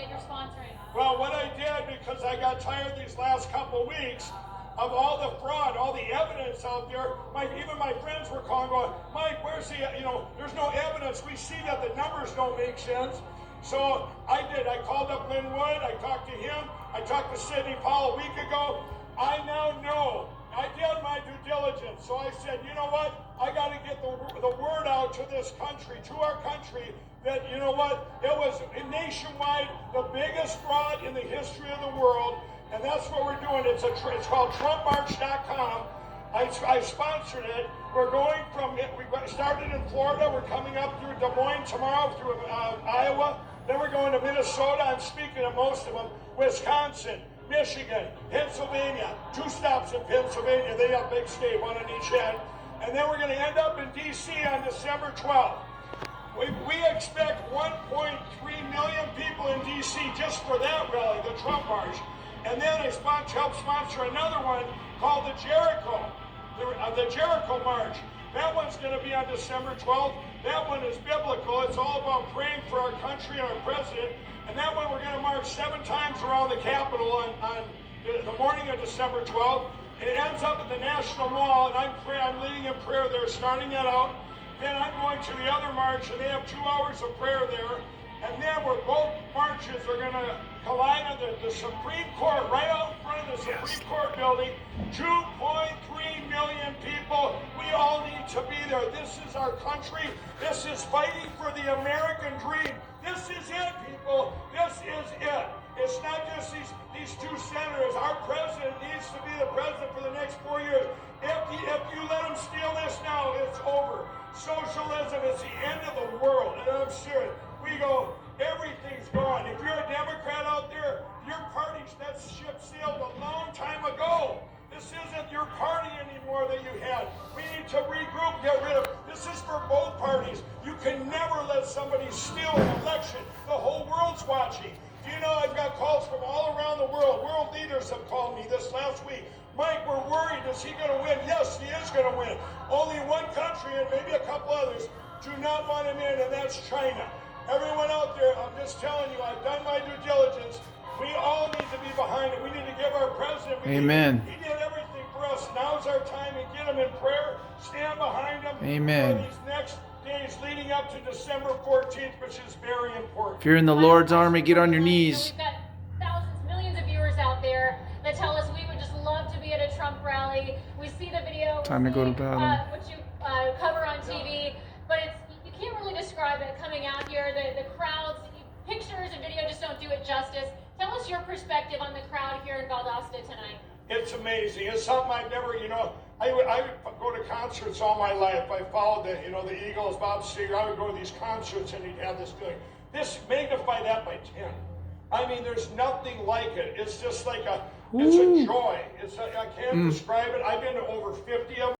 that you're sponsoring? Well, what I did, because I got tired these last couple of weeks of all the fraud, all the evidence out there, even my friends were calling, going, Mike, where's the, there's no evidence. We see that the numbers don't make sense. So I did. I called up Lynn Wood. I talked to him. I talked to Sidney Powell a week ago. I now know. I did my due diligence. So I said, you know what? I got to get the word out to this country, to our country, that, you know what? It was nationwide the biggest fraud in the history of the world. And that's what we're doing. It's called TrumpMarch.com. I sponsored it. We're going from it. We started in Florida. We're coming up through Des Moines tomorrow, through Iowa. Then we're going to Minnesota. I'm speaking to most of them. Wisconsin, Michigan, Pennsylvania. 2 stops in Pennsylvania. They have big state, one on each end. And then we're going to end up in D.C. on December 12th. We expect 1.3 million people in D.C. just for that rally, the Trump March. And then I helped sponsor another one called the Jericho March. That one's going to be on December 12th. That one is biblical. It's all about praying for our country and our president. And that one we're going to march 7 times around the Capitol on the morning of December 12th. It ends up at the National Mall, and I'm leading in prayer there, starting that out. Then I'm going to the other march, and they have 2 hours of prayer there. And then both marches are going to collide at the Supreme Court, right out in front of the Supreme Court building. 2.3 million people. We all need to be there. This is our country. This is fighting for the American dream. This is it, people. This is it. It's not just these 2 senators. Our president needs to be the president for the next 4 years. If you let him steal this now, it's over. Socialism is the end of the world, and I'm serious. We go, everything's gone. If you're a Democrat out there, your party's, that ship sailed a long time ago. This isn't your party anymore that you had. We need to regroup, get rid of. This is for both parties. You can never let somebody steal an election. The whole world's watching. Do you know I've got calls from all around the world. World leaders have called me this last week. Mike, we're worried. Is he going to win? Yes, he is going to win. Only one country and maybe a couple others do not want him in, and that's China. Everyone out there, I'm just telling you, I've done my due diligence. We all need to be behind it. We need to give our president. Amen. He did everything for us. Now's our time to get him in prayer. Stand behind him. Amen. For these next days leading up to December 14th, which is very important. If you're in the Lord's army, get on your knees. We've got thousands, millions of viewers out there that tell us we would just love to be at a Trump rally. We see the video. Time to go to battle. What you cover on TV, but you can't really describe it coming out here. The crowds, pictures and video just don't do it justice. Tell us your perspective on the crowd here in Valdosta tonight. It's amazing. It's something I've never, I would go to concerts all my life. I followed the Eagles, Bob Seger. I would go to these concerts and he'd have this doing. This, magnify that by 10. I mean, there's nothing like it. It's just like it's a joy. I can't describe it. I've been to over 50 of them.